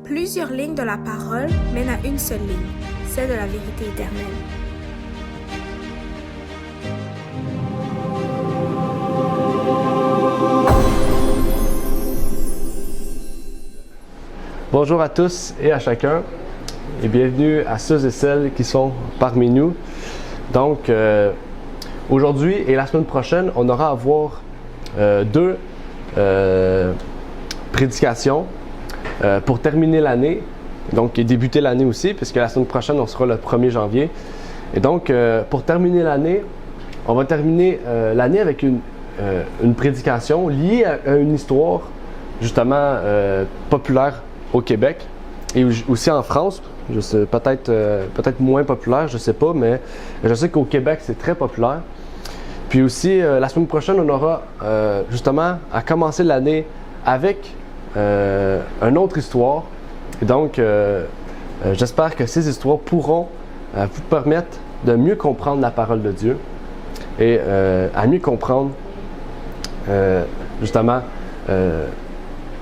Plusieurs lignes de la parole mènent à une seule ligne, celle de la vérité éternelle. Bonjour à tous et à chacun et bienvenue à ceux et celles qui sont parmi nous. Donc, aujourd'hui et la semaine prochaine, on aura à voir deux prédications pour terminer l'année, donc et débuter l'année aussi, puisque la semaine prochaine, on sera le 1er janvier. Et donc, pour terminer l'année, on va terminer l'année avec une prédication liée à une histoire justement populaire au Québec et aussi en France. Je sais, peut-être moins populaire, je sais pas, mais je sais qu'au Québec, c'est très populaire. Puis aussi, la semaine prochaine, on aura justement à commencer l'année avec une autre histoire. Et donc, j'espère que ces histoires pourront vous permettre de mieux comprendre la parole de Dieu et à mieux comprendre justement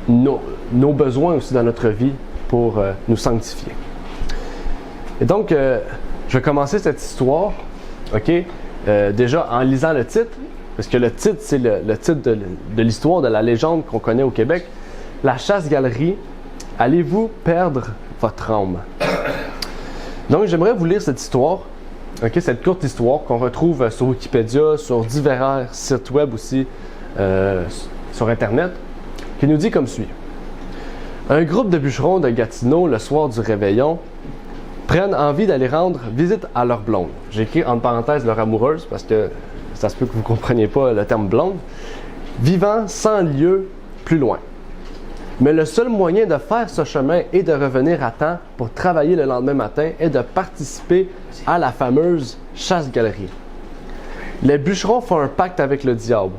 nos besoins aussi dans notre vie pour nous sanctifier. Et donc, je vais commencer cette histoire, ok, déjà en lisant le titre, parce que le titre, c'est le titre de l'histoire, de la légende qu'on connaît au Québec. La chasse-galerie, allez-vous perdre votre âme? Donc, j'aimerais vous lire cette histoire, ok, cette courte histoire qu'on retrouve sur Wikipédia, sur divers sites web aussi, sur Internet, qui nous dit comme suit. Un groupe de bûcherons de Gatineau, le soir du réveillon, prennent envie d'aller rendre visite à leur blonde. J'ai écrit entre parenthèses leur amoureuse parce que ça se peut que vous ne compreniez pas le terme blonde, vivant 100 lieues plus loin. Mais le seul moyen de faire ce chemin et de revenir à temps pour travailler le lendemain matin est de participer à la fameuse chasse-galerie. Les bûcherons font un pacte avec le diable.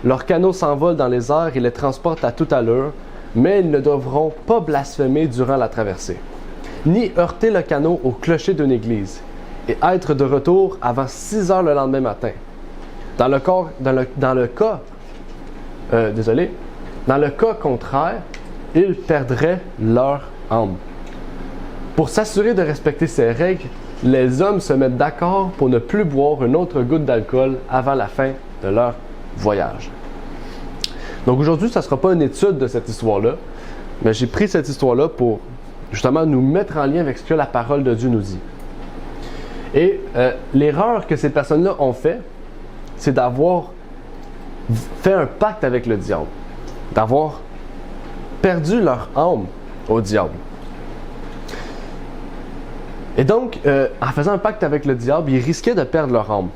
Leurs canots s'envolent dans les airs et les transportent à toute allure, mais ils ne devront pas blasphémer durant la traversée, ni heurter le canot au clocher d'une église, et être de retour avant 6 heures le lendemain matin. Dans le cas contraire, ils perdraient leur âme. Pour s'assurer de respecter ces règles, les hommes se mettent d'accord pour ne plus boire une autre goutte d'alcool avant la fin de leur voyage. Donc aujourd'hui, ça ne sera pas une étude de cette histoire-là, mais j'ai pris cette histoire-là pour justement nous mettre en lien avec ce que la parole de Dieu nous dit. Et l'erreur que ces personnes-là ont fait, c'est d'avoir fait un pacte avec le diable, d'avoir perdu leur âme au diable. Et donc, en faisant un pacte avec le diable, ils risquaient de perdre leur âme.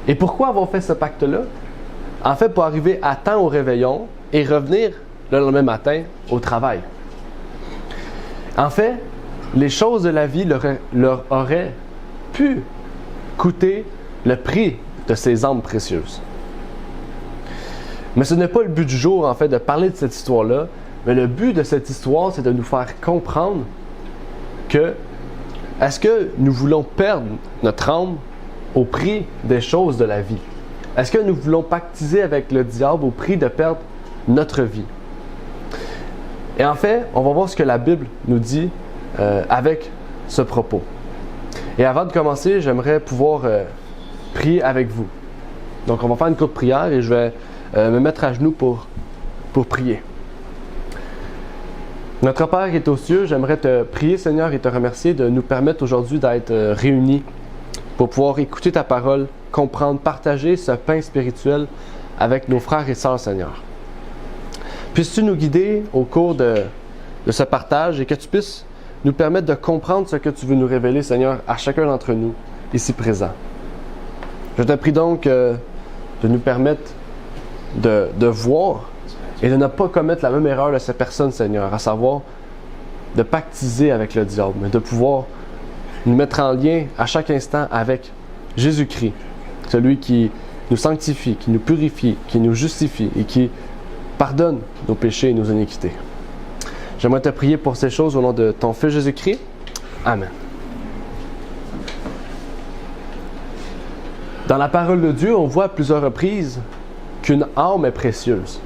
Et pourquoi avoir fait ce pacte-là? En fait, pour arriver à temps au réveillon et revenir le lendemain matin au travail. En fait, les choses de la vie leur auraient pu coûter le prix de ces âmes précieuses. Mais ce n'est pas le but du jour, en fait, de parler de cette histoire-là, mais le but de cette histoire, c'est de nous faire comprendre que est-ce que nous voulons perdre notre âme au prix des choses de la vie? Est-ce que nous voulons pactiser avec le diable au prix de perdre notre vie? Et en fait, on va voir ce que la Bible nous dit avec ce propos. Et avant de commencer, j'aimerais pouvoir prier avec vous. Donc, on va faire une courte prière et je vais me mettre à genoux pour prier. Notre Père qui est aux cieux, j'aimerais te prier, Seigneur, et te remercier de nous permettre aujourd'hui d'être réunis pour pouvoir écouter ta parole, comprendre, partager ce pain spirituel avec nos frères et sœurs, Seigneur. Puisses-tu nous guider au cours de ce partage et que tu puisses nous permettre de comprendre ce que tu veux nous révéler, Seigneur, à chacun d'entre nous, ici présents. Je te prie donc de nous permettre de voir et de ne pas commettre la même erreur de ces personnes, Seigneur, à savoir de pactiser avec le diable, mais de pouvoir nous mettre en lien à chaque instant avec Jésus-Christ, celui qui nous sanctifie, qui nous purifie, qui nous justifie et qui pardonne nos péchés et nos iniquités. J'aimerais te prier pour ces choses au nom de ton Fils Jésus-Christ. Amen. Dans la parole de Dieu, on voit à plusieurs reprises qu'une âme est précieuse.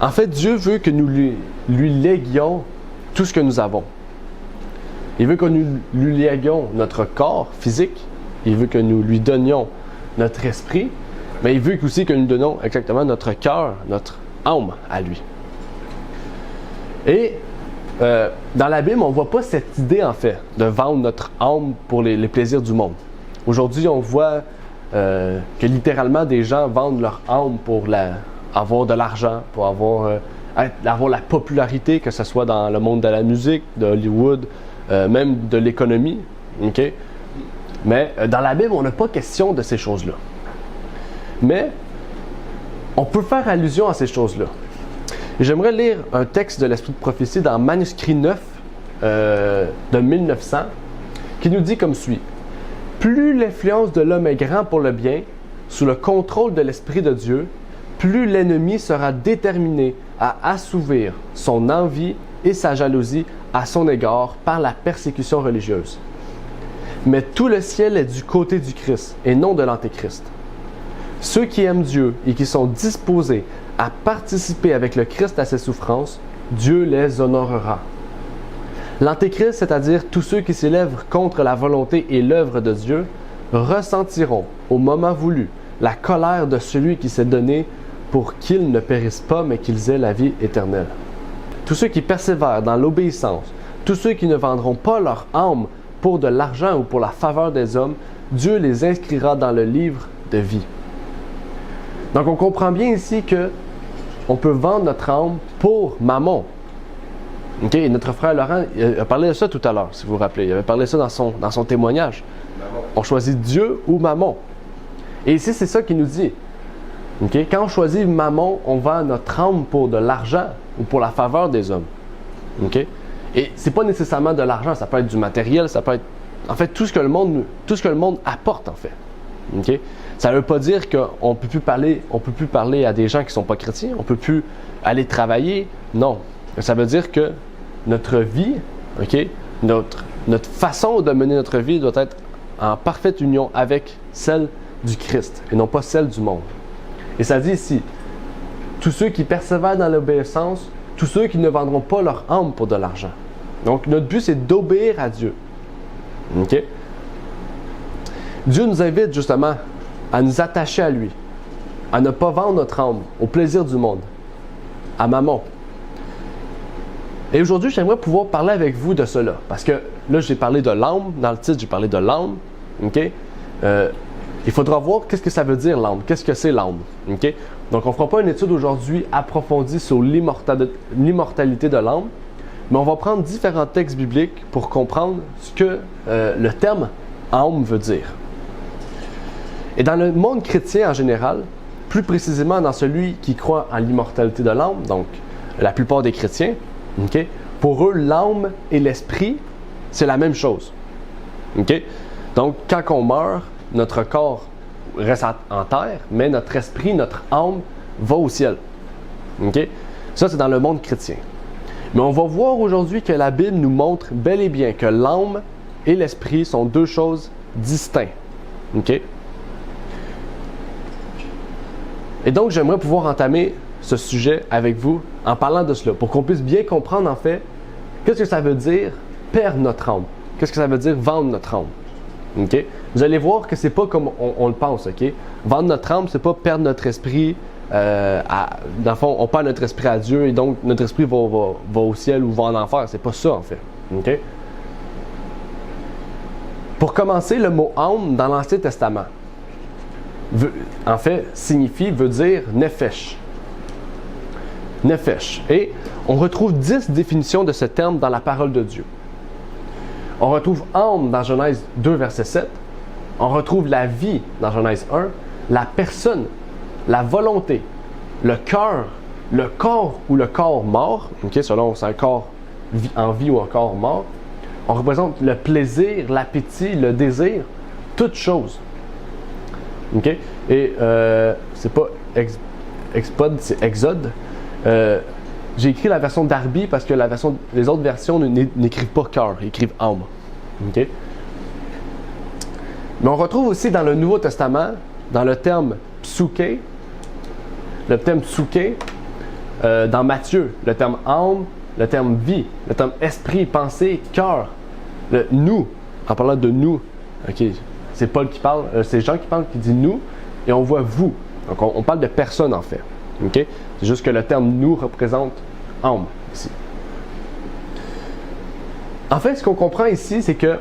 En fait, Dieu veut que nous lui léguions tout ce que nous avons. Il veut que nous lui léguions notre corps physique, il veut que nous lui donnions notre esprit, mais il veut aussi que nous donnions exactement notre cœur, notre âme à lui. Et dans la Bible, on ne voit pas cette idée, en fait, de vendre notre âme pour les plaisirs du monde. Aujourd'hui, on voit que littéralement des gens vendent leur âme pour avoir de l'argent, pour avoir la popularité, que ce soit dans le monde de la musique, de Hollywood, même de l'économie. Okay? Mais dans la Bible, on n'a pas question de ces choses-là. Mais on peut faire allusion à ces choses-là. J'aimerais lire un texte de l'Esprit de prophétie dans Manuscrit 9 de 1900 qui nous dit comme suit. Plus l'influence de l'homme est grande pour le bien, sous le contrôle de l'Esprit de Dieu, plus l'ennemi sera déterminé à assouvir son envie et sa jalousie à son égard par la persécution religieuse. Mais tout le ciel est du côté du Christ et non de l'Antéchrist. Ceux qui aiment Dieu et qui sont disposés à participer avec le Christ à ses souffrances, Dieu les honorera. L'Antéchrist, c'est-à-dire tous ceux qui s'élèvent contre la volonté et l'œuvre de Dieu, ressentiront, au moment voulu, la colère de celui qui s'est donné pour qu'ils ne périssent pas, mais qu'ils aient la vie éternelle. Tous ceux qui persévèrent dans l'obéissance, tous ceux qui ne vendront pas leur âme pour de l'argent ou pour la faveur des hommes, Dieu les inscrira dans le livre de vie. Donc on comprend bien ici que on peut vendre notre âme pour mammon. Okay? Notre frère Laurent a parlé de ça tout à l'heure, si vous vous rappelez. Il avait parlé de ça dans son témoignage. Mammon. On choisit Dieu ou mammon. Et ici, c'est ça qu'il nous dit. Okay? Quand on choisit mammon, on vend notre âme pour de l'argent ou pour la faveur des hommes. Okay? Et c'est pas nécessairement de l'argent, ça peut être du matériel, ça peut être en fait tout ce que le monde apporte en fait. Okay? Ça ne veut pas dire qu'on ne peut plus parler à des gens qui ne sont pas chrétiens, on ne peut plus aller travailler. Non. Ça veut dire que notre vie, okay, notre façon de mener notre vie doit être en parfaite union avec celle du Christ et non pas celle du monde. Et ça dit ici, tous ceux qui persévèrent dans l'obéissance, tous ceux qui ne vendront pas leur âme pour de l'argent. Donc notre but, c'est d'obéir à Dieu. Okay? Dieu nous invite justement à nous attacher à lui, à ne pas vendre notre âme au plaisir du monde, à mammon. Et aujourd'hui, j'aimerais pouvoir parler avec vous de cela, parce que là, j'ai parlé de l'âme, dans le titre, j'ai parlé de l'âme, ok? Il faudra voir qu'est-ce que ça veut dire l'âme, qu'est-ce que c'est l'âme, ok? Donc, on ne fera pas une étude aujourd'hui approfondie sur l'immortalité de l'âme, mais on va prendre différents textes bibliques pour comprendre ce que le terme âme veut dire. Et dans le monde chrétien en général, plus précisément dans celui qui croit en l'immortalité de l'âme, donc la plupart des chrétiens, okay, pour eux, l'âme et l'esprit, c'est la même chose. Okay? Donc, quand on meurt, notre corps reste en terre, mais notre esprit, notre âme va au ciel. Okay? Ça, c'est dans le monde chrétien. Mais on va voir aujourd'hui que la Bible nous montre bel et bien que l'âme et l'esprit sont deux choses distinctes. Okay? Et donc, j'aimerais pouvoir entamer ce sujet avec vous en parlant de cela, pour qu'on puisse bien comprendre en fait qu'est-ce que ça veut dire perdre notre âme, qu'est-ce que ça veut dire vendre notre âme. Okay? Vous allez voir que c'est pas comme on le pense. Okay? Vendre notre âme, c'est pas perdre notre esprit. Dans le fond, on perd notre esprit à Dieu et donc notre esprit va au ciel ou va en enfer. C'est pas ça en fait. Okay? Pour commencer, le mot âme dans l'Ancien Testament veut dire nefesh. Nefesh. Et on retrouve 10 définitions de ce terme dans la parole de Dieu. On retrouve âme dans Genèse 2, verset 7. On retrouve la vie dans Genèse 1. La personne, la volonté, le cœur, le corps ou le corps mort, okay, selon si c'est un corps en vie ou un corps mort. On représente le plaisir, l'appétit, le désir, toutes choses. Okay? Et c'est pas Expod, c'est Exode. J'ai écrit la version Darby parce que les autres versions n'écrivent pas cœur, ils écrivent âme. Okay? Mais on retrouve aussi dans le Nouveau Testament, dans le terme psyché, Dans Matthieu, le terme âme, le terme vie, le terme esprit, pensée, cœur, le nous, en parlant de nous, ok, c'est Paul qui parle, c'est Jean qui parle, qui dit nous, et on voit vous. Donc on parle de personne en fait. Okay? C'est juste que le terme nous représente âme ici. En fait, ce qu'on comprend ici, c'est que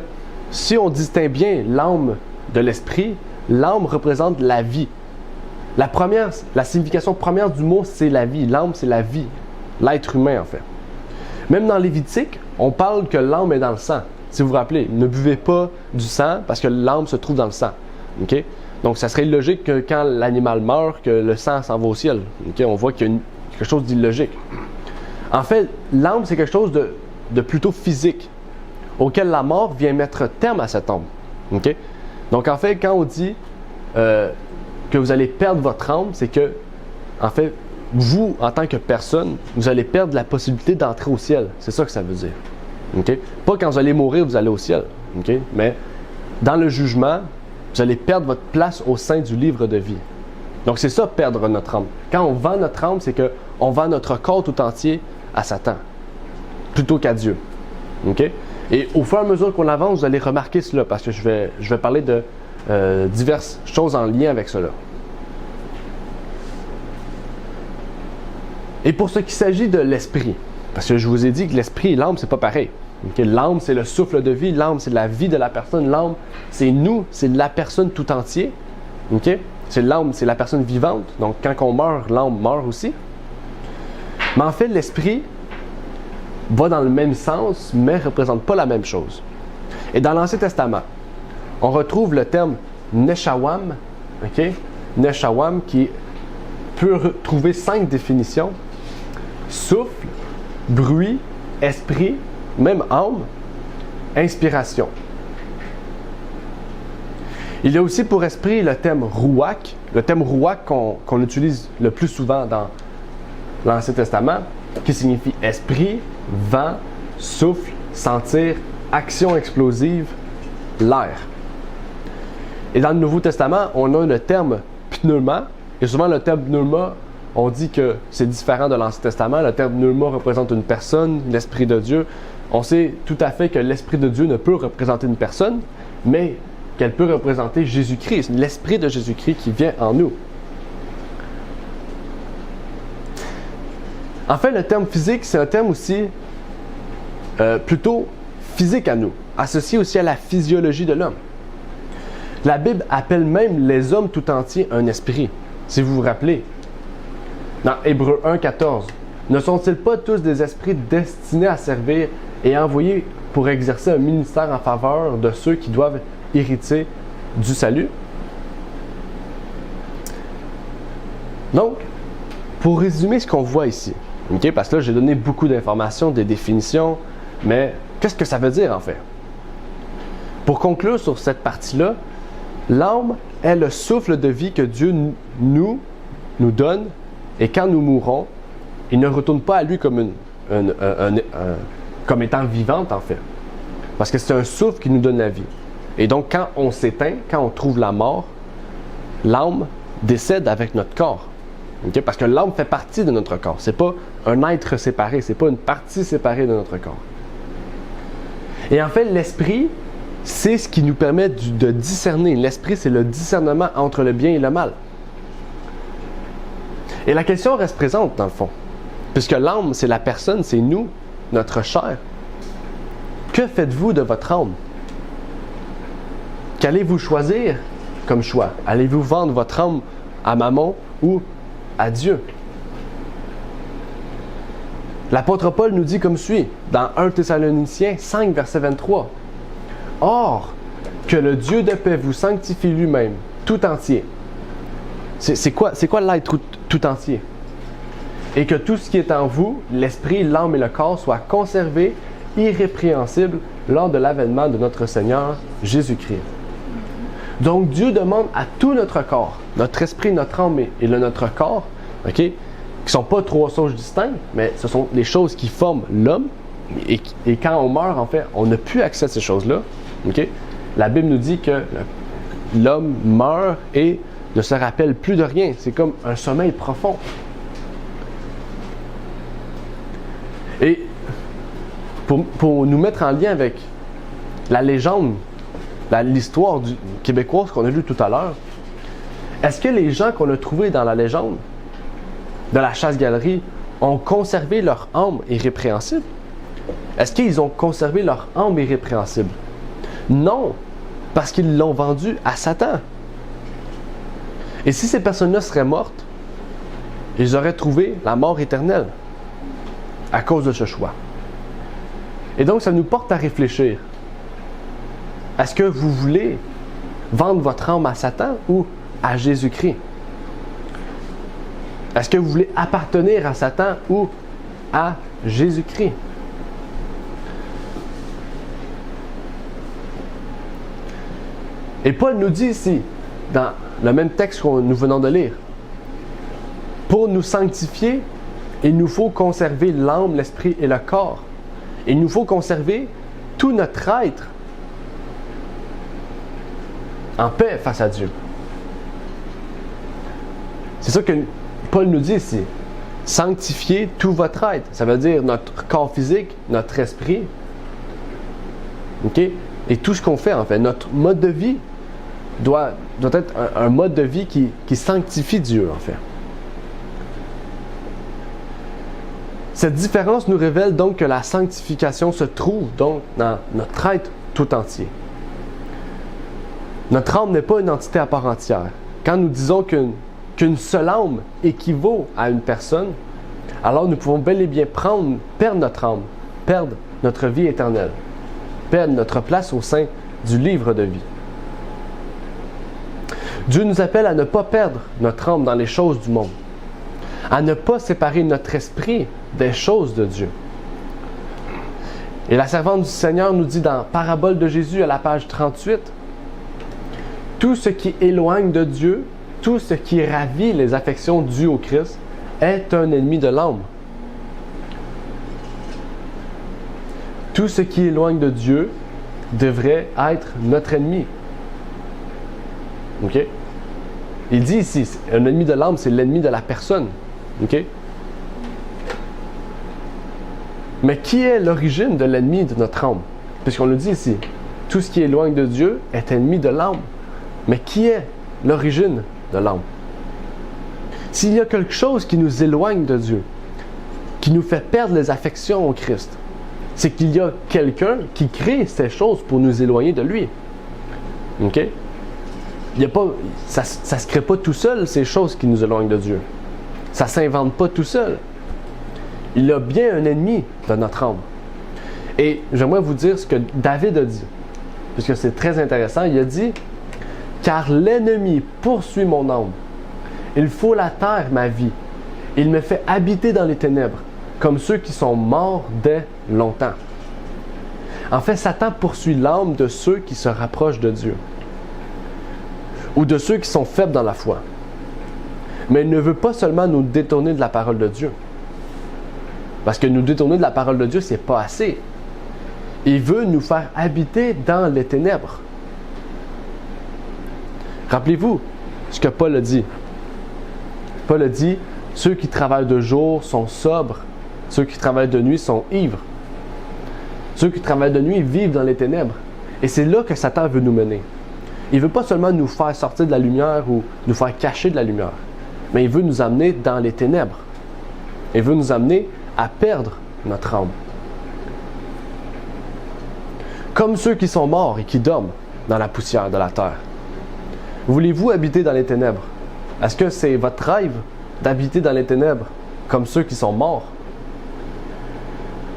si on distingue bien l'âme de l'esprit, l'âme représente la vie. La signification première du mot, c'est la vie. L'âme, c'est la vie. L'être humain, en fait. Même dans Lévitique, on parle que l'âme est dans le sang. Si vous vous rappelez, ne buvez pas du sang parce que l'âme se trouve dans le sang. Okay? Donc, ça serait illogique que quand l'animal meurt, que le sang s'en va au ciel. Okay? On voit qu'il y a quelque chose d'illogique. En fait, l'âme, c'est quelque chose de plutôt physique, auquel la mort vient mettre terme à cette âme. Okay? Donc, en fait, quand on dit que vous allez perdre votre âme, c'est que, en fait, vous, en tant que personne, vous allez perdre la possibilité d'entrer au ciel. C'est ça que ça veut dire. Okay? Pas quand vous allez mourir, vous allez au ciel. Okay? Mais dans le jugement, vous allez perdre votre place au sein du livre de vie. Donc, c'est ça, perdre notre âme. Quand on vend notre âme, c'est qu'on vend notre corps tout entier à Satan, plutôt qu'à Dieu. Okay? Et au fur et à mesure qu'on avance, vous allez remarquer cela, parce que je vais parler de diverses choses en lien avec cela. Et pour ce qui s'agit de l'esprit, parce que je vous ai dit que l'esprit et l'âme, c'est pas pareil. Okay? L'âme, c'est le souffle de vie. L'âme, c'est la vie de la personne. L'âme, c'est nous, c'est la personne tout entier. Okay? C'est l'âme, c'est la personne vivante. Donc, quand on meurt, l'âme meurt aussi. Mais en fait, l'esprit va dans le même sens, mais ne représente pas la même chose. Et dans l'Ancien Testament, on retrouve le terme Neshawam, okay? Neshawam, qui peut trouver 5 définitions. Souffle, bruit, esprit, même âme, inspiration. Il y a aussi pour esprit le terme Ruach, qu'on utilise le plus souvent dans l'Ancien Testament, qui signifie esprit, vent, souffle, sentir, action explosive, l'air. Et dans le Nouveau Testament, on a le terme pneuma, et souvent le terme pneuma, on dit que c'est différent de l'Ancien Testament. Le terme pneuma représente une personne, l'Esprit de Dieu. On sait tout à fait que l'Esprit de Dieu ne peut représenter une personne, mais qu'elle peut représenter Jésus-Christ, l'Esprit de Jésus-Christ qui vient en nous. En fait, le terme physique, c'est un terme aussi plutôt physique à nous, associé aussi à la physiologie de l'homme. La Bible appelle même les hommes tout entiers un esprit, si vous vous rappelez. Dans Hébreux 1,14, ne sont-ils pas tous des esprits destinés à servir et envoyés pour exercer un ministère en faveur de ceux qui doivent hériter du salut? Donc, pour résumer ce qu'on voit ici, okay, parce que là j'ai donné beaucoup d'informations, des définitions, mais qu'est-ce que ça veut dire en fait? Pour conclure sur cette partie-là, l'âme est le souffle de vie que Dieu nous donne, et quand nous mourrons, il ne retourne pas à lui comme comme étant vivante en fait. Parce que c'est un souffle qui nous donne la vie. Et donc quand on s'éteint, quand on trouve la mort, l'âme décède avec notre corps. Okay? Parce que l'âme fait partie de notre corps. C'est pas un être séparé, c'est pas une partie séparée de notre corps. Et en fait, l'esprit, c'est ce qui nous permet de discerner. L'esprit, c'est le discernement entre le bien et le mal. Et la question reste présente, dans le fond. Puisque l'âme, c'est la personne, c'est nous, notre chair. Que faites-vous de votre âme? Qu'allez-vous choisir comme choix? Allez-vous vendre votre âme à Mammon ou à Dieu? L'apôtre Paul nous dit comme suit, dans 1 Thessaloniciens 5, verset 23. « Or, que le Dieu de paix vous sanctifie lui-même, tout entier. » C'est quoi l'être tout entier? « Et que tout ce qui est en vous, l'esprit, l'âme et le corps, soient conservés irrépréhensibles lors de l'avènement de notre Seigneur Jésus-Christ. » Donc, Dieu demande à tout notre corps, notre esprit, notre âme et notre corps, ok, qui ne sont pas 3 choses distinctes, mais ce sont les choses qui forment l'homme. Et quand on meurt, en fait, on n'a plus accès à ces choses-là. Okay? La Bible nous dit que l'homme meurt et ne se rappelle plus de rien. C'est comme un sommeil profond. Et pour nous mettre en lien avec la légende, l'histoire québécoise qu'on a lue tout à l'heure, est-ce que les gens qu'on a trouvés dans la légende de la chasse-galerie ont conservé leur âme irrépréhensible? Est-ce qu'ils ont conservé leur âme irrépréhensible? Non, parce qu'ils l'ont vendue à Satan. Et si ces personnes-là seraient mortes, ils auraient trouvé la mort éternelle à cause de ce choix. Et donc, ça nous porte à réfléchir. Est-ce que vous voulez vendre votre âme à Satan ou à Jésus-Christ? Est-ce que vous voulez appartenir à Satan ou à Jésus-Christ? Et Paul nous dit ici, dans le même texte que nous venons de lire, pour nous sanctifier, il nous faut conserver l'âme, l'esprit et le corps. Il nous faut conserver tout notre être en paix face à Dieu. C'est ça que Paul nous dit ici. Sanctifier tout votre être. Ça veut dire notre corps physique, notre esprit. OK? Et tout ce qu'on fait, en fait. Notre mode de vie doit être un mode de vie qui sanctifie Dieu, en fait. Cette différence nous révèle donc que la sanctification se trouve donc dans notre être tout entier. Notre âme n'est pas une entité à part entière. Quand nous disons qu'une seule âme équivaut à une personne, alors nous pouvons bel et bien perdre notre âme, perdre notre vie éternelle, perdre notre place au sein du livre de vie. Dieu nous appelle à ne pas perdre notre âme dans les choses du monde, à ne pas séparer notre esprit des choses de Dieu. Et la servante du Seigneur nous dit dans Parabole de Jésus à la page 38, « Tout ce qui éloigne de Dieu, tout ce qui ravit les affections dues au Christ, est un ennemi de l'âme. » Tout ce qui éloigne de Dieu devrait être notre ennemi. OK? Il dit ici, un ennemi de l'âme, c'est l'ennemi de la personne. OK? Mais qui est l'origine de l'ennemi de notre âme? Puisqu'on le dit ici, tout ce qui éloigne de Dieu est ennemi de l'âme. Mais qui est l'origine de l'âme? S'il y a quelque chose qui nous éloigne de Dieu, qui nous fait perdre les affections au Christ, c'est qu'il y a quelqu'un qui crée ces choses pour nous éloigner de lui. OK? Ça ne se crée pas tout seul, ces choses qui nous éloignent de Dieu. Ça ne s'invente pas tout seul. Il y a bien un ennemi de notre âme. Et j'aimerais vous dire ce que David a dit, puisque c'est très intéressant. Il a dit « Car l'ennemi poursuit mon âme. Il foule la terre ma vie. Il me fait habiter dans les ténèbres, comme ceux qui sont morts dès longtemps. » En fait, Satan poursuit l'âme de ceux qui se rapprochent de Dieu, ou de ceux qui sont faibles dans la foi. Mais il ne veut pas seulement nous détourner de la parole de Dieu. Parce que nous détourner de la parole de Dieu, c'est pas assez. Il veut nous faire habiter dans les ténèbres. Rappelez-vous ce que Paul a dit. Paul a dit, ceux qui travaillent de jour sont sobres, ceux qui travaillent de nuit sont ivres. Ceux qui travaillent de nuit vivent dans les ténèbres. Et c'est là que Satan veut nous mener. Il ne veut pas seulement nous faire sortir de la lumière ou nous faire cacher de la lumière, mais il veut nous amener dans les ténèbres. Il veut nous amener à perdre notre âme. Comme ceux qui sont morts et qui dorment dans la poussière de la terre. Voulez-vous habiter dans les ténèbres? Est-ce que c'est votre rêve d'habiter dans les ténèbres comme ceux qui sont morts?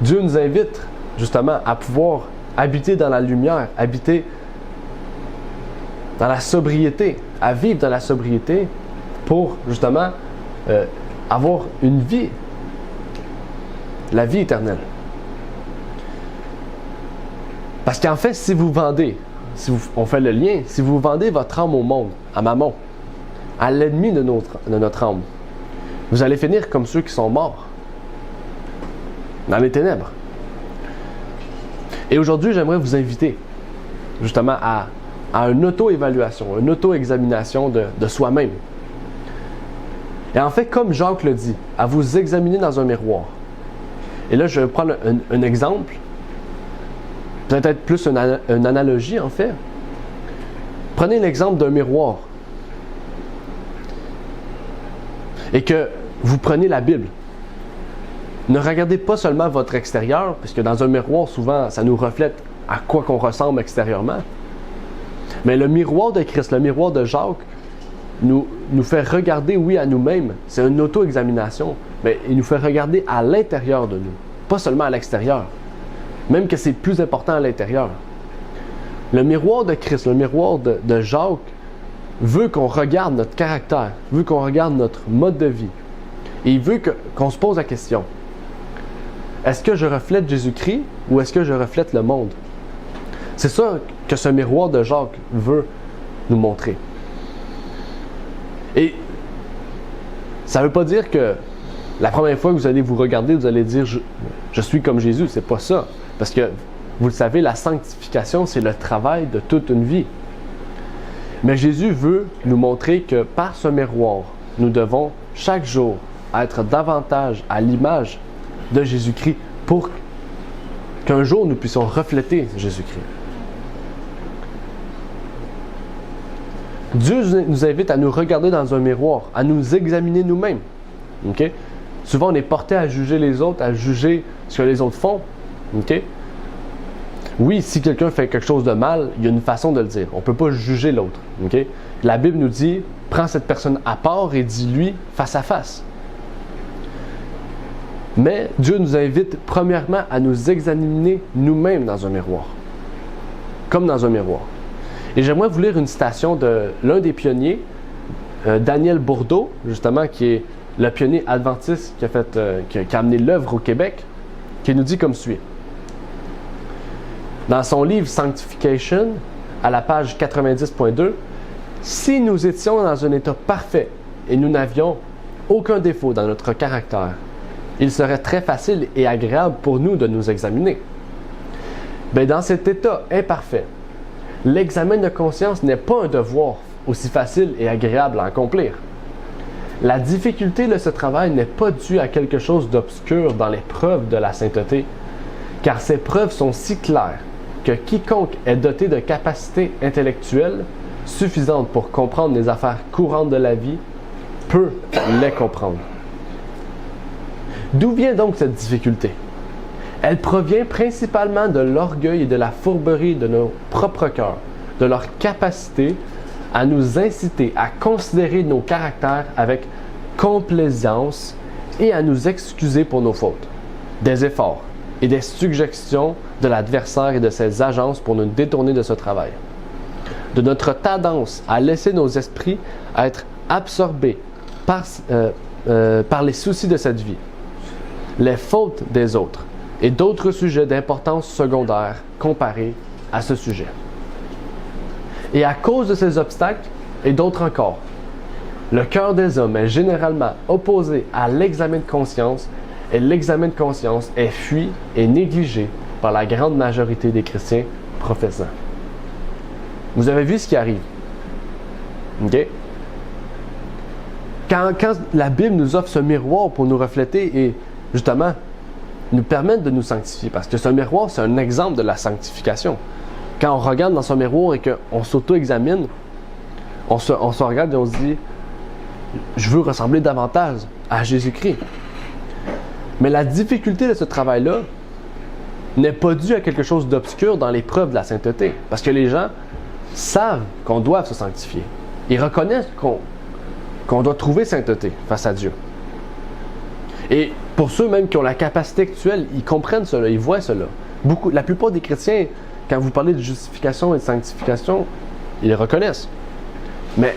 Dieu nous invite justement à pouvoir habiter dans la lumière, habiter dans la sobriété, à vivre dans la sobriété pour justement avoir une vie, la vie éternelle. Parce qu'en fait, si vous vendez, on fait le lien, si vous vendez votre âme au monde, à Mammon, à l'ennemi de notre âme, vous allez finir comme ceux qui sont morts, dans les ténèbres. Et aujourd'hui, j'aimerais vous inviter justement à une auto-évaluation, une auto-examination de soi-même. Et en fait, comme Jacques le dit, à vous examiner dans un miroir Et là, je vais prendre un exemple, peut-être plus une analogie en fait. Prenez l'exemple d'un miroir. Et que vous prenez la Bible. Ne regardez pas seulement votre extérieur, puisque dans un miroir, souvent, ça nous reflète à quoi qu'on ressemble extérieurement. Mais le miroir de Christ, le miroir de Jacques, nous fait regarder, oui, à nous-mêmes. C'est une auto-examination, mais il nous fait regarder à l'intérieur de nous, pas seulement à l'extérieur. Même que c'est plus important à l'intérieur. Le miroir de Christ, le miroir de Jacques, veut qu'on regarde notre caractère, veut qu'on regarde notre mode de vie. Et il veut qu'on se pose la question. Est-ce que je reflète Jésus-Christ ou est-ce que je reflète le monde? C'est ça que ce miroir de Jacques veut nous montrer. Et ça ne veut pas dire que la première fois que vous allez vous regarder, vous allez dire je suis comme Jésus. C'est pas ça. Parce que, vous le savez, la sanctification, c'est le travail de toute une vie. Mais Jésus veut nous montrer que par ce miroir, nous devons chaque jour être davantage à l'image de Jésus-Christ pour qu'un jour nous puissions refléter Jésus-Christ. Dieu nous invite à nous regarder dans un miroir, à nous examiner nous-mêmes. Okay? Souvent, on est porté à juger les autres, à juger ce que les autres font. Okay? Oui, si quelqu'un fait quelque chose de mal, il y a une façon de le dire. On ne peut pas juger l'autre. Okay? La Bible nous dit, prends cette personne à part et dis-lui face à face. Mais Dieu nous invite premièrement à nous examiner nous-mêmes dans un miroir. Comme dans un miroir. Et j'aimerais vous lire une citation de l'un des pionniers, Daniel Bourdeau, justement, qui est le pionnier adventiste qui a amené l'œuvre au Québec, qui nous dit comme suit. Dans son livre Sanctification, à la page 90.2, « Si nous étions dans un état parfait et nous n'avions aucun défaut dans notre caractère, il serait très facile et agréable pour nous de nous examiner. Mais dans cet état imparfait, l'examen de conscience n'est pas un devoir aussi facile et agréable à accomplir. La difficulté de ce travail n'est pas due à quelque chose d'obscur dans les preuves de la sainteté, car ces preuves sont si claires que quiconque est doté de capacités intellectuelles suffisantes pour comprendre les affaires courantes de la vie peut les comprendre. D'où vient donc cette difficulté? Elle provient principalement de l'orgueil et de la fourberie de nos propres cœurs, de leur capacité à nous inciter à considérer nos caractères avec complaisance et à nous excuser pour nos fautes, des efforts et des suggestions de l'adversaire et de ses agences pour nous détourner de ce travail. De notre tendance à laisser nos esprits être absorbés par les soucis de cette vie, les fautes des autres, et d'autres sujets d'importance secondaire comparés à ce sujet. Et à cause de ces obstacles, et d'autres encore, le cœur des hommes est généralement opposé à l'examen de conscience, et l'examen de conscience est fui et négligé par la grande majorité des chrétiens professants. Vous avez vu ce qui arrive. OK? Quand la Bible nous offre ce miroir pour nous refléter et justement nous permettre de nous sanctifier, parce que ce miroir, c'est un exemple de la sanctification. Quand on regarde dans ce miroir et qu'on s'auto-examine, on se regarde et on se dit « Je veux ressembler davantage à Jésus-Christ ». Mais la difficulté de ce travail-là n'est pas due à quelque chose d'obscur dans les preuves de la sainteté, parce que les gens savent qu'on doit se sanctifier. Ils reconnaissent qu'on doit trouver sainteté face à Dieu. Et pour ceux même qui ont la capacité actuelle, ils comprennent cela, ils voient cela. La plupart des chrétiens, quand vous parlez de justification et de sanctification, ils le reconnaissent. Mais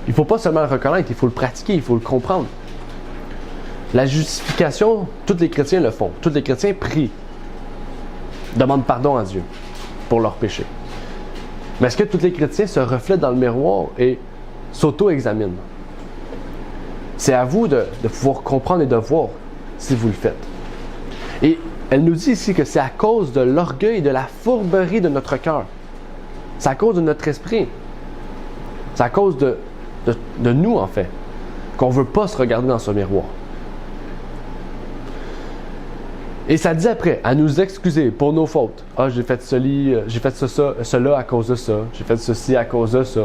il ne faut pas seulement le reconnaître, il faut le pratiquer, il faut le comprendre. La justification, tous les chrétiens le font. Tous les chrétiens prient, demandent pardon à Dieu pour leurs péchés. Mais est-ce que tous les chrétiens se reflètent dans le miroir et s'auto-examinent? C'est à vous de pouvoir comprendre et de voir si vous le faites. Et elle nous dit ici que c'est à cause de l'orgueil et de la fourberie de notre cœur. C'est à cause de notre esprit. C'est à cause de nous, en fait, qu'on ne veut pas se regarder dans ce miroir. Et ça dit après, à nous excuser pour nos fautes. Ah, j'ai fait cela à cause de ça. J'ai fait ceci à cause de ça.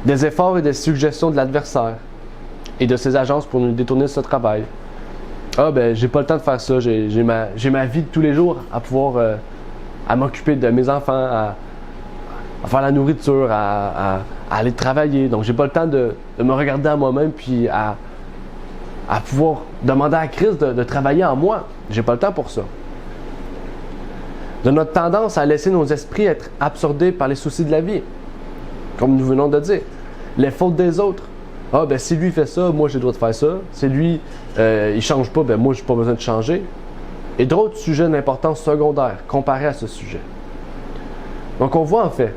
Des efforts et des suggestions de l'adversaire et de ses agences pour nous détourner de ce travail. Ah, ben, j'ai pas le temps de faire ça. J'ai ma vie de tous les jours à pouvoir à m'occuper de mes enfants, à faire la nourriture, à aller travailler. Donc, j'ai pas le temps de me regarder à moi-même puis à pouvoir demander à Christ de travailler en moi. J'ai pas le temps pour ça. De notre tendance à laisser nos esprits être absorbés par les soucis de la vie, comme nous venons de dire. Les fautes des autres. Ah, ben si lui fait ça, moi j'ai le droit de faire ça. Si lui, il change pas, ben moi j'ai pas besoin de changer. Et d'autres sujets d'importance secondaire comparés à ce sujet. Donc on voit en fait,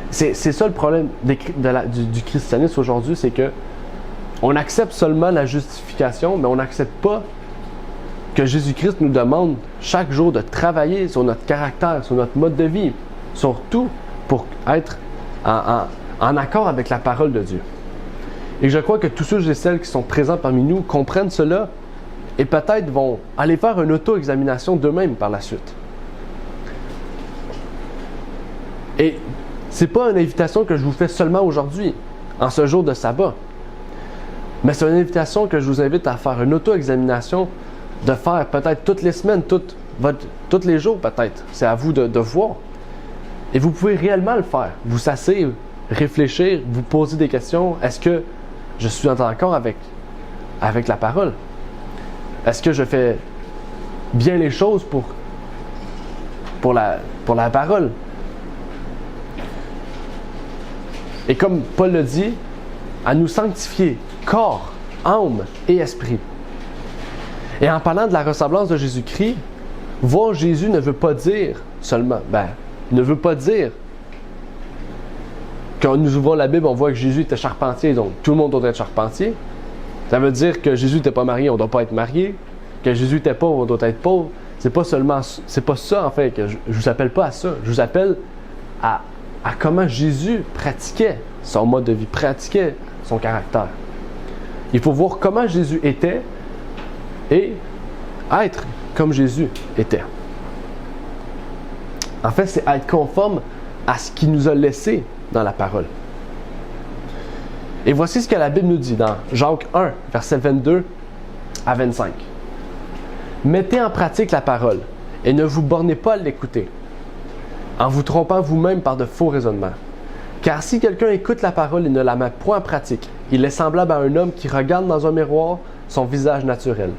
c'est ça le problème du christianisme aujourd'hui, c'est que on accepte seulement la justification, mais on n'accepte pas que Jésus-Christ nous demande chaque jour de travailler sur notre caractère, sur notre mode de vie, sur tout pour être en accord avec la parole de Dieu. Et je crois que tous ceux et celles qui sont présents parmi nous comprennent cela et peut-être vont aller faire une auto-examination d'eux-mêmes par la suite. Et c'est pas une invitation que je vous fais seulement aujourd'hui, en ce jour de sabbat. Mais c'est une invitation que je vous invite à faire une auto-examination, de faire peut-être toutes les semaines, tous les jours peut-être. C'est à vous de voir. Et vous pouvez réellement le faire. Vous asseyez, réfléchir, vous poser des questions. Est-ce que je suis en accord avec la parole? Est-ce que je fais bien les choses pour la parole? Et comme Paul le dit, à nous sanctifier corps, âme et esprit. Et en parlant de la ressemblance de Jésus-Christ, voir Jésus ne veut pas dire seulement, ne veut pas dire quand nous ouvrons la Bible, on voit que Jésus était charpentier, donc tout le monde doit être charpentier. Ça veut dire que Jésus n'était pas marié, on ne doit pas être marié. Que Jésus était pauvre, on doit être pauvre. C'est pas ça en fait, que je vous appelle pas à ça. Je vous appelle à comment Jésus pratiquait son mode de vie, pratiquait son caractère. Il faut voir comment Jésus était et être comme Jésus était. En fait, c'est être conforme à ce qu'il nous a laissé dans la parole. Et voici ce que la Bible nous dit dans Jacques 1, versets 22 à 25. Mettez en pratique la parole et ne vous bornez pas à l'écouter, en vous trompant vous-même par de faux raisonnements. Car si quelqu'un écoute la parole et ne la met point en pratique, il est semblable à un homme qui regarde dans un miroir son visage naturel,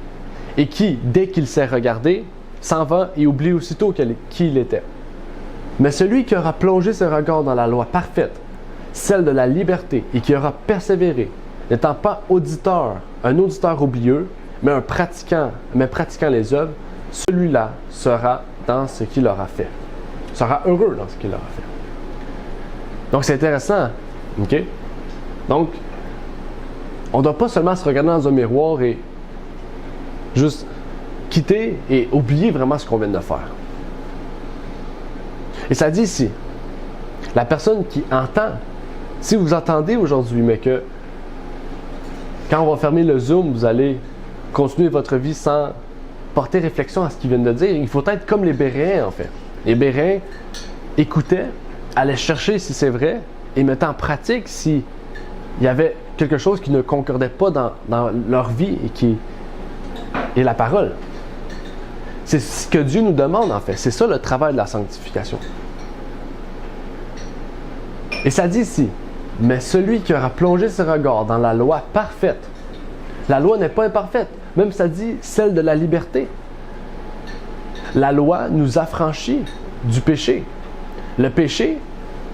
et qui, dès qu'il s'est regardé, s'en va et oublie aussitôt qui il était. Mais celui qui aura plongé ses regards dans la loi parfaite, celle de la liberté, et qui aura persévéré, n'étant pas un auditeur oublieux, mais pratiquant les œuvres, celui-là sera dans ce qu'il aura fait. Sera heureux dans ce qu'il aura fait. Donc c'est intéressant. OK? Donc, on ne doit pas seulement se regarder dans un miroir et juste quitter et oublier vraiment ce qu'on vient de faire. Et ça dit ici, la personne qui entend, si vous entendez aujourd'hui, mais que quand on va fermer le Zoom, vous allez continuer votre vie sans porter réflexion à ce qu'ils viennent de dire, il faut être comme les Béréens en fait. Les Béréens écoutaient, allaient chercher si c'est vrai et mettaient en pratique s'il y avait quelque chose qui ne concordait pas dans leur vie et qui est la parole. C'est ce que Dieu nous demande en fait. C'est ça le travail de la sanctification. Et ça dit ici, mais celui qui aura plongé ses regards dans la loi parfaite. La loi n'est pas imparfaite. Même ça dit celle de la liberté. La loi nous affranchit du péché. Le péché,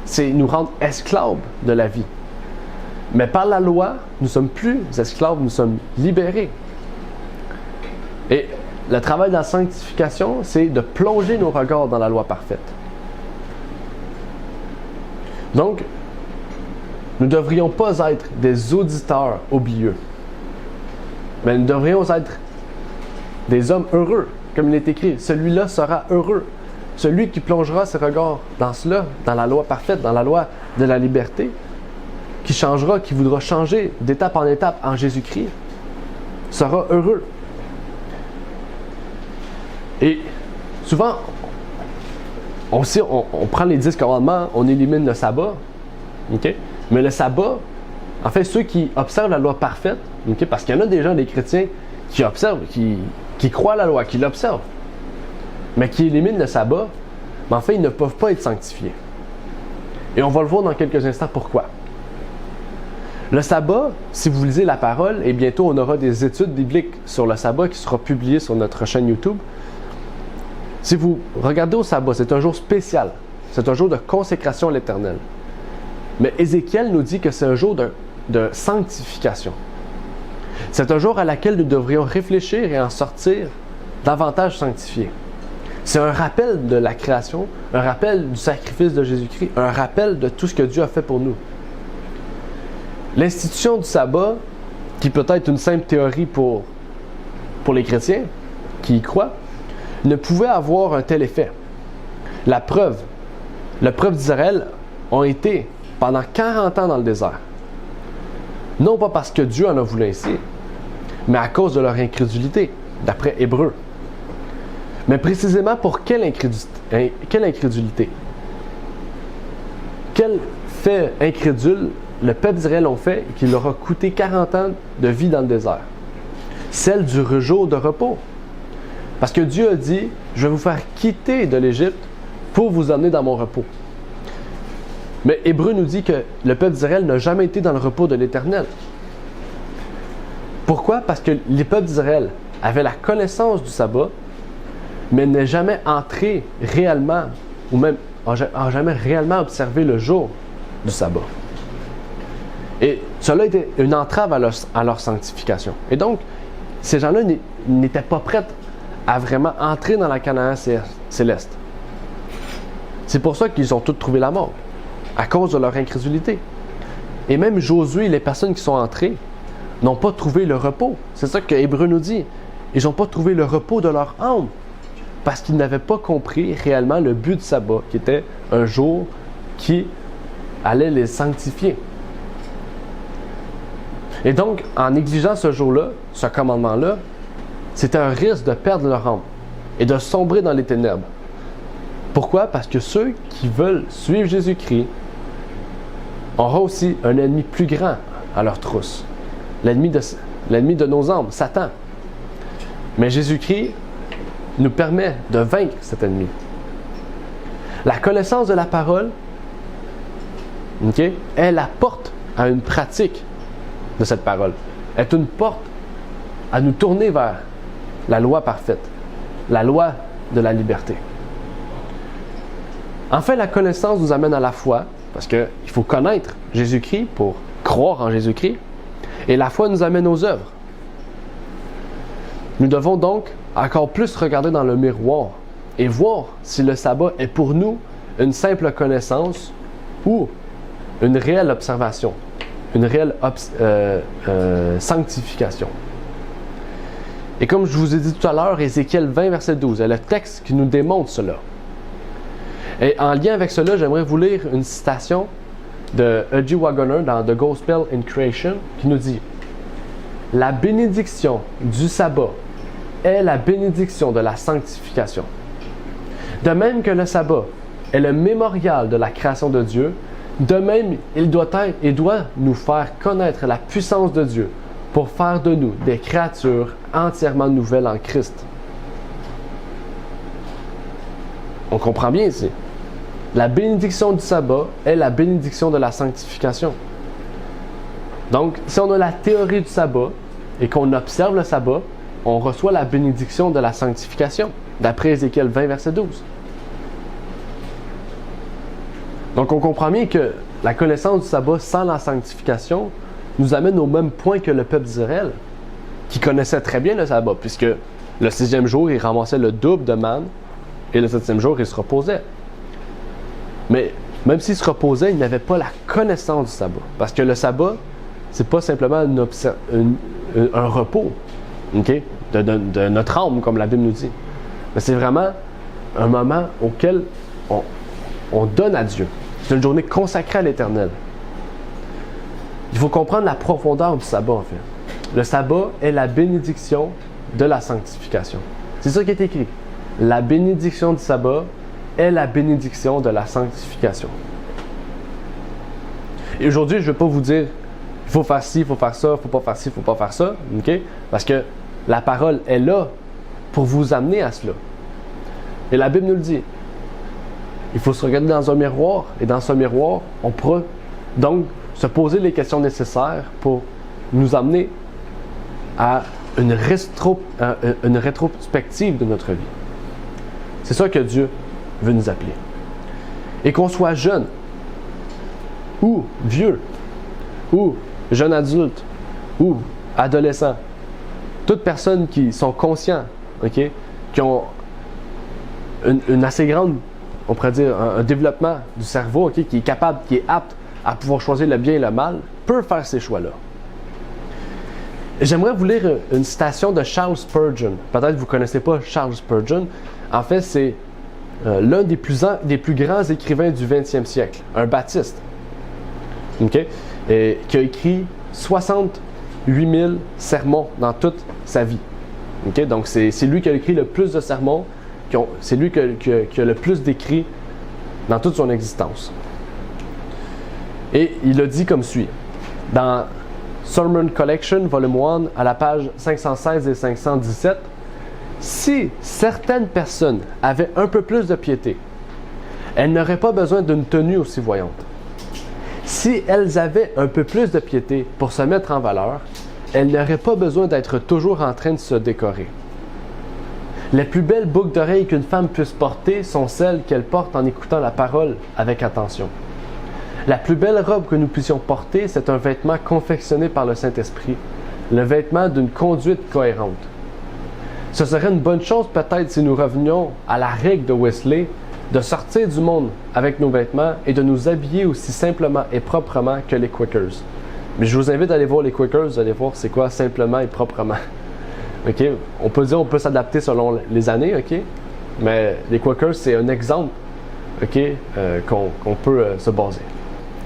c'est nous rendre esclaves de la vie. Mais par la loi, nous ne sommes plus esclaves, nous sommes libérés. Et le travail de la sanctification, c'est de plonger nos regards dans la loi parfaite. Donc, nous ne devrions pas être des auditeurs oublieux, mais nous devrions être des hommes heureux, comme il est écrit. Celui-là sera heureux. Celui qui plongera ses regards dans cela, dans la loi parfaite, dans la loi de la liberté, qui changera, qui voudra changer d'étape en étape en Jésus-Christ, sera heureux. Et souvent, on prend les 10 commandements, on élimine le sabbat, okay? Mais le sabbat, en fait, ceux qui observent la loi parfaite, okay? Parce qu'il y en a des gens, des chrétiens, qui observent, qui croient à la loi, qui l'observent, mais qui éliminent le sabbat, mais en fait, ils ne peuvent pas être sanctifiés. Et on va le voir dans quelques instants pourquoi. Le sabbat, si vous lisez la parole, et bientôt on aura des études bibliques sur le sabbat qui sera publiées sur notre chaîne YouTube. Si vous regardez au sabbat, c'est un jour spécial. C'est un jour de consécration à l'Éternel. Mais Ézéchiel nous dit que c'est un jour de sanctification. C'est un jour à laquelle nous devrions réfléchir et en sortir davantage sanctifiés. C'est un rappel de la création, un rappel du sacrifice de Jésus-Christ, un rappel de tout ce que Dieu a fait pour nous. L'institution du sabbat, qui peut être une simple théorie pour les chrétiens qui y croient, ne pouvait avoir un tel effet. La preuve d'Israël ont été pendant 40 ans dans le désert. Non pas parce que Dieu en a voulu ainsi, mais à cause de leur incrédulité, d'après Hébreux. Mais précisément pour quelle incrédulité? Quel fait incrédule le peuple d'Israël ont fait et qui leur a coûté 40 ans de vie dans le désert? Celle du jour de repos. Parce que Dieu a dit, je vais vous faire quitter de l'Égypte pour vous emmener dans mon repos. Mais Hébreu nous dit que le peuple d'Israël n'a jamais été dans le repos de l'Éternel. Pourquoi? Parce que les peuples d'Israël avaient la connaissance du sabbat, mais n'est jamais entré réellement, ou même n'a jamais réellement observé le jour du sabbat. Et cela était une entrave à leur sanctification. Et donc, ces gens-là n'étaient pas prêts à vraiment entrer dans la Canaan céleste. C'est pour ça qu'ils ont tous trouvé la mort, à cause de leur incrédulité. Et même Josué et les personnes qui sont entrées n'ont pas trouvé le repos. C'est ça que Hébreu nous dit. Ils n'ont pas trouvé le repos de leur âme, parce qu'ils n'avaient pas compris réellement le but du sabbat, qui était un jour qui allait les sanctifier. Et donc, en négligeant ce jour-là, ce commandement-là, c'était un risque de perdre leur âme et de sombrer dans les ténèbres. Pourquoi? Parce que ceux qui veulent suivre Jésus-Christ auront aussi un ennemi plus grand à leur trousse. L'ennemi de nos âmes, Satan. Mais Jésus-Christ nous permet de vaincre cet ennemi. La connaissance de la parole, est la porte à une pratique de cette parole. Elle est une porte à nous tourner vers la loi parfaite, la loi de la liberté. Enfin, la connaissance nous amène à la foi, parce qu'il faut connaître Jésus-Christ pour croire en Jésus-Christ, et la foi nous amène aux œuvres. Nous devons donc encore plus regarder dans le miroir et voir si le sabbat est pour nous une simple connaissance ou une réelle observation, une réelle sanctification. Et comme je vous ai dit tout à l'heure, Ézéchiel 20, verset 12 est le texte qui nous démontre cela. Et en lien avec cela, j'aimerais vous lire une citation de E.G. Waggoner dans The Gospel in Creation qui nous dit « La bénédiction du sabbat est la bénédiction de la sanctification. De même que le sabbat est le mémorial de la création de Dieu, de même il doit nous faire connaître la puissance de Dieu pour faire de nous des créatures entièrement nouvelles en Christ. » On comprend bien ici. La bénédiction du sabbat est la bénédiction de la sanctification. Donc, si on a la théorie du sabbat et qu'on observe le sabbat, on reçoit la bénédiction de la sanctification, d'après Ézéchiel 20, verset 12. Donc, on comprend bien que la connaissance du sabbat sans la sanctification nous amène au même point que le peuple d'Israël, qui connaissait très bien le sabbat, puisque le 6e jour, il ramassait le double de manne, et le 7e jour, il se reposait. Mais même s'il se reposait, il n'avait pas la connaissance du sabbat. Parce que le sabbat, c'est pas simplement un repos, de notre âme, comme la Bible nous dit. Mais c'est vraiment un moment auquel on donne à Dieu. C'est une journée consacrée à l'Éternel. Il faut comprendre la profondeur du sabbat, en fait. Le sabbat est la bénédiction de la sanctification. C'est ça qui est écrit. la bénédiction du sabbat est la bénédiction de la sanctification. Et aujourd'hui, je ne vais pas vous dire il faut faire ci, il faut faire ça, il ne faut pas faire ci, il ne faut pas faire ça, okay? Parce que la parole est là pour vous amener à cela. Et la Bible nous le dit. Il faut se regarder dans un miroir, et dans ce miroir, on pourra donc se poser les questions nécessaires pour nous amener à une rétrospective de notre vie. C'est ça que Dieu veut nous appeler. Et qu'on soit jeune, ou vieux, ou jeune adulte, ou adolescent, toutes personnes qui sont conscients, okay, qui ont une assez grande, on pourrait dire, un développement du cerveau, okay, qui est capable, qui est apte à pouvoir choisir le bien et le mal, peut faire ces choix-là. Et j'aimerais vous lire une citation de Charles Spurgeon. Peut-être que vous ne connaissez pas Charles Spurgeon. En fait, c'est l'un des plus grands écrivains du 20e siècle, un baptiste, okay, et qui a écrit 68 000 sermons dans toute sa vie. Okay? Donc, c'est lui qui a écrit le plus de sermons, c'est lui qui a le plus d'écrits dans toute son existence. Et il a dit comme suit, dans Sermon Collection, volume 1, à la page 516 et 517, « Si certaines personnes avaient un peu plus de piété, elles n'auraient pas besoin d'une tenue aussi voyante. Si elles avaient un peu plus de piété pour se mettre en valeur, elles n'auraient pas besoin d'être toujours en train de se décorer. Les plus belles boucles d'oreilles qu'une femme puisse porter sont celles qu'elle porte en écoutant la parole avec attention. La plus belle robe que nous puissions porter, c'est un vêtement confectionné par le Saint-Esprit, le vêtement d'une conduite cohérente. Ce serait une bonne chose peut-être si nous revenions à la règle de Wesley de sortir du monde avec nos vêtements et de nous habiller aussi simplement et proprement que les Quakers. Mais je vous invite à aller voir les Quakers, vous allez voir c'est quoi simplement et proprement. Okay? On peut dire on peut s'adapter selon les années, okay? Mais les Quakers c'est un exemple, okay? Qu'on peut se baser.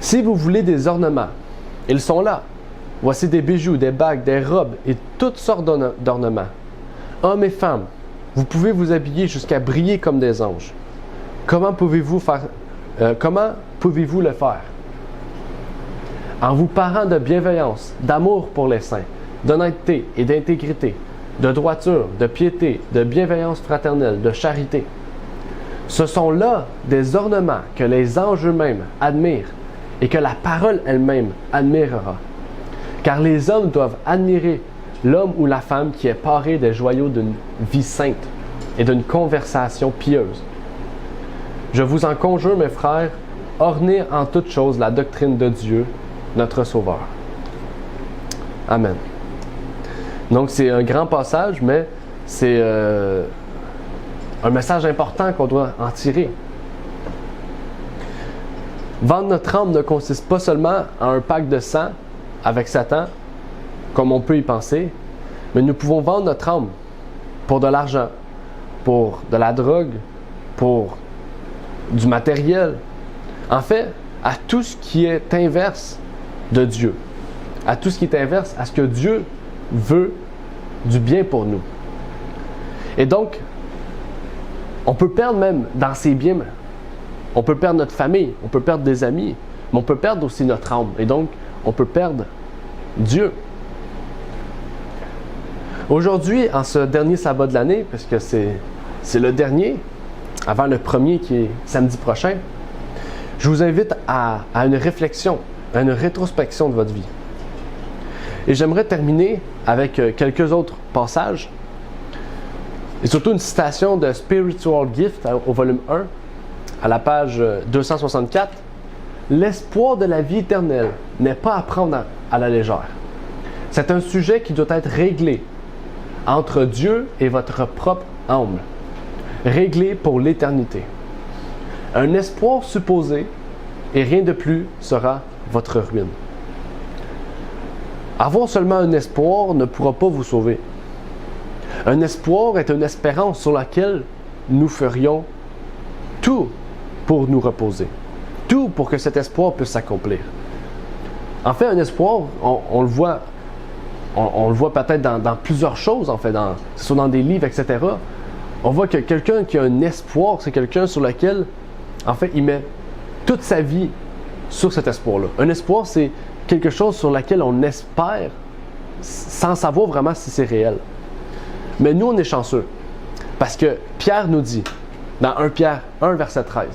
Si vous voulez des ornements, ils sont là. Voici des bijoux, des bagues, des robes et toutes sortes d'ornements. Hommes et femmes, vous pouvez vous habiller jusqu'à briller comme des anges. Comment pouvez-vous le faire? En vous parant de bienveillance, d'amour pour les saints, d'honnêteté et d'intégrité, de droiture, de piété, de bienveillance fraternelle, de charité. Ce sont là des ornements que les anges eux-mêmes admirent et que la parole elle-même admirera. Car les hommes doivent admirer l'homme ou la femme qui est paré des joyaux d'une vie sainte et d'une conversation pieuse. Je vous en conjure, mes frères, ornez en toutes choses la doctrine de Dieu, notre Sauveur. Amen. Donc, c'est un grand passage, mais c'est un message important qu'on doit en tirer. Vendre notre âme ne consiste pas seulement en un pacte de sang avec Satan, comme on peut y penser, mais nous pouvons vendre notre âme pour de l'argent, pour de la drogue, pour du matériel. En fait, à tout ce qui est inverse de Dieu, à tout ce qui est inverse à ce que Dieu veut du bien pour nous. Et donc, on peut perdre même dans ces biens, on peut perdre notre famille, on peut perdre des amis, mais on peut perdre aussi notre âme. Et donc, on peut perdre Dieu. Aujourd'hui, en ce dernier sabbat de l'année, parce que c'est le dernier, avant le premier qui est samedi prochain, je vous invite à une réflexion, à une rétrospection de votre vie. Et j'aimerais terminer avec quelques autres passages, et surtout une citation de Spiritual Gift au volume 1, à la page 264. « L'espoir de la vie éternelle n'est pas à prendre à la légère. C'est un sujet qui doit être réglé entre Dieu et votre propre âme, réglé pour l'éternité. Un espoir supposé et rien de plus sera votre ruine. Avoir seulement un espoir ne pourra pas vous sauver. Un espoir est une espérance sur laquelle nous ferions tout pour nous reposer. Tout pour que cet espoir puisse s'accomplir. En fait, un espoir, on le voit, on le voit peut-être dans plusieurs choses, en fait, que ce soit dans des livres, etc. On voit que quelqu'un qui a un espoir, c'est quelqu'un sur lequel, en fait, il met toute sa vie sur cet espoir-là. Un espoir, c'est quelque chose sur lequel on espère sans savoir vraiment si c'est réel. Mais nous, on est chanceux. Parce que Pierre nous dit, dans 1 Pierre 1, verset 13,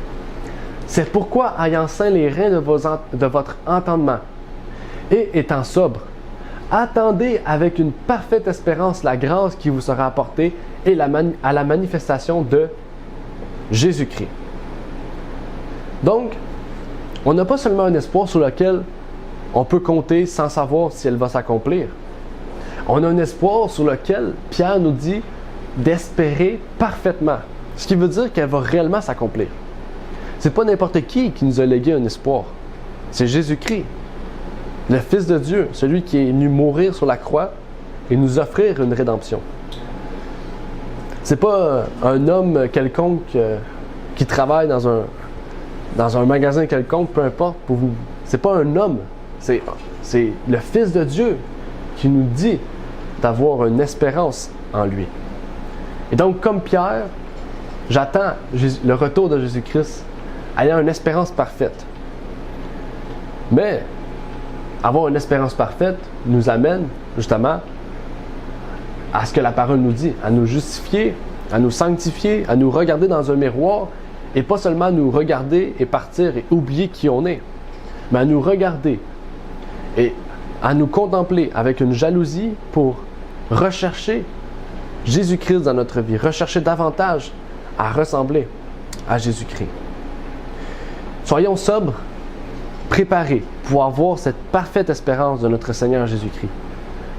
« C'est pourquoi, ayant ceint les reins de votre entendement, et étant sobre, attendez avec une parfaite espérance la grâce qui vous sera apportée et à la manifestation de Jésus-Christ. » Donc, on n'a pas seulement un espoir sur lequel on peut compter sans savoir si elle va s'accomplir. On a un espoir sur lequel Pierre nous dit d'espérer parfaitement, ce qui veut dire qu'elle va réellement s'accomplir. C'est pas n'importe qui nous a légué un espoir. C'est Jésus-Christ, le Fils de Dieu, celui qui est venu mourir sur la croix et nous offrir une rédemption. C'est pas un homme quelconque qui travaille dans un magasin quelconque, peu importe. C'est pas un homme, c'est le Fils de Dieu qui nous dit d'avoir une espérance en lui. Et donc, comme Pierre, j'attends le retour de Jésus-Christ ayant une espérance parfaite. Mais avoir une espérance parfaite nous amène justement à ce que la parole nous dit, à nous justifier, à nous sanctifier, à nous regarder dans un miroir et pas seulement nous regarder et partir et oublier qui on est, mais à nous regarder et à nous contempler avec une jalousie pour rechercher Jésus-Christ dans notre vie, rechercher davantage à ressembler à Jésus-Christ. Soyons sobres, préparés pour avoir cette parfaite espérance de notre Seigneur Jésus-Christ.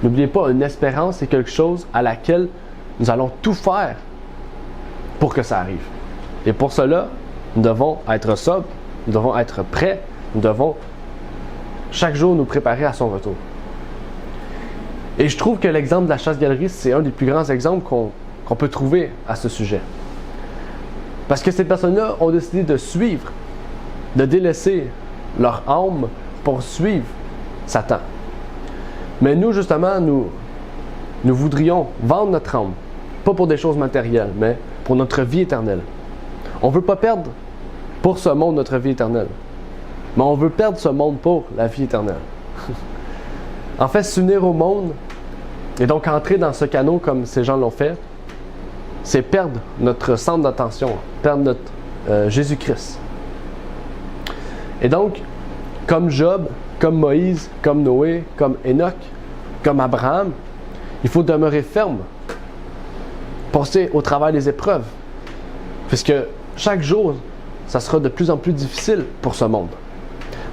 N'oubliez pas, une espérance, c'est quelque chose à laquelle nous allons tout faire pour que ça arrive. Et pour cela, nous devons être sobres, nous devons être prêts, nous devons chaque jour nous préparer à son retour. Et je trouve que l'exemple de la chasse-galerie, c'est un des plus grands exemples qu'on peut trouver à ce sujet. Parce que ces personnes-là ont décidé de suivre, de délaisser leur âme pour suivre Satan. Mais nous, justement, nous voudrions vendre notre âme, pas pour des choses matérielles, mais pour notre vie éternelle. On ne veut pas perdre pour ce monde notre vie éternelle, mais on veut perdre ce monde pour la vie éternelle. En fait, s'unir au monde et donc entrer dans ce canot comme ces gens l'ont fait, c'est perdre notre centre d'attention, perdre notre Jésus-Christ. Et donc, comme Job, comme Moïse, comme Noé, comme Enoch, comme Abraham, il faut demeurer ferme, passer au travers des épreuves, puisque chaque jour, ça sera de plus en plus difficile pour ce monde.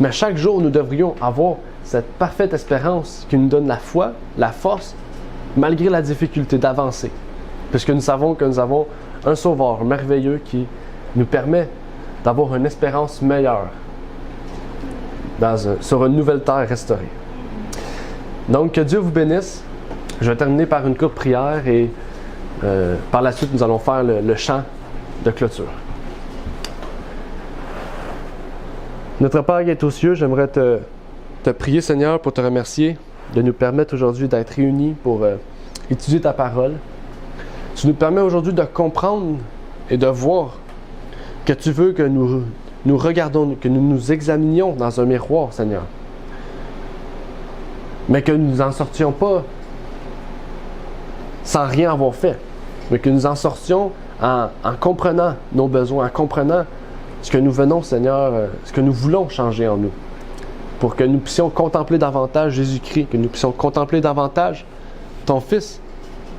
Mais chaque jour, nous devrions avoir cette parfaite espérance qui nous donne la foi, la force, malgré la difficulté d'avancer, puisque nous savons que nous avons un Sauveur merveilleux qui nous permet d'avoir une espérance meilleure sur une nouvelle terre restaurée. Donc, que Dieu vous bénisse. Je vais terminer par une courte prière et par la suite, nous allons faire le chant de clôture. Notre Père qui est aux cieux, j'aimerais te prier, Seigneur, pour te remercier de nous permettre aujourd'hui d'être réunis pour étudier ta parole. Tu nous permets aujourd'hui de comprendre et de voir que tu veux que nous regardons, que nous nous examinions dans un miroir, Seigneur. Mais que nous n'en sortions pas sans rien avoir fait, mais que nous en sortions en comprenant nos besoins, en comprenant ce que nous venons, Seigneur, ce que nous voulons changer en nous, pour que nous puissions contempler davantage Jésus-Christ, que nous puissions contempler davantage ton Fils,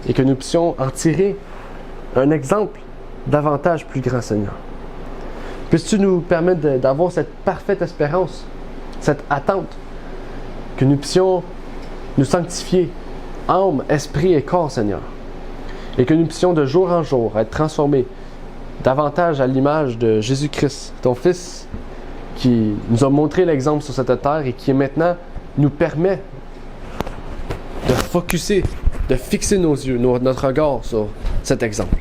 et que nous puissions en tirer un exemple davantage plus grand, Seigneur. Puisses-tu nous permettre d'avoir cette parfaite espérance, cette attente, que nous puissions nous sanctifier, âme, esprit et corps, Seigneur, et que nous puissions de jour en jour être transformés davantage à l'image de Jésus-Christ, ton Fils, qui nous a montré l'exemple sur cette terre et qui maintenant nous permet de fixer nos yeux, notre regard sur cet exemple.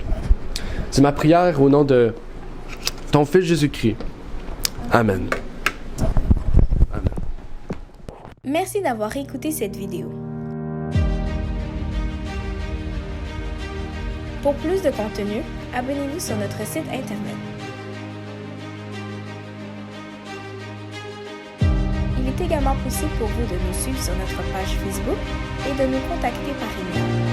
C'est ma prière au nom de ton Fils Jésus-Christ. Amen. Amen. Merci d'avoir écouté cette vidéo. Pour plus de contenu, abonnez-vous sur notre site Internet. Il est également possible pour vous de nous suivre sur notre page Facebook et de nous contacter par email.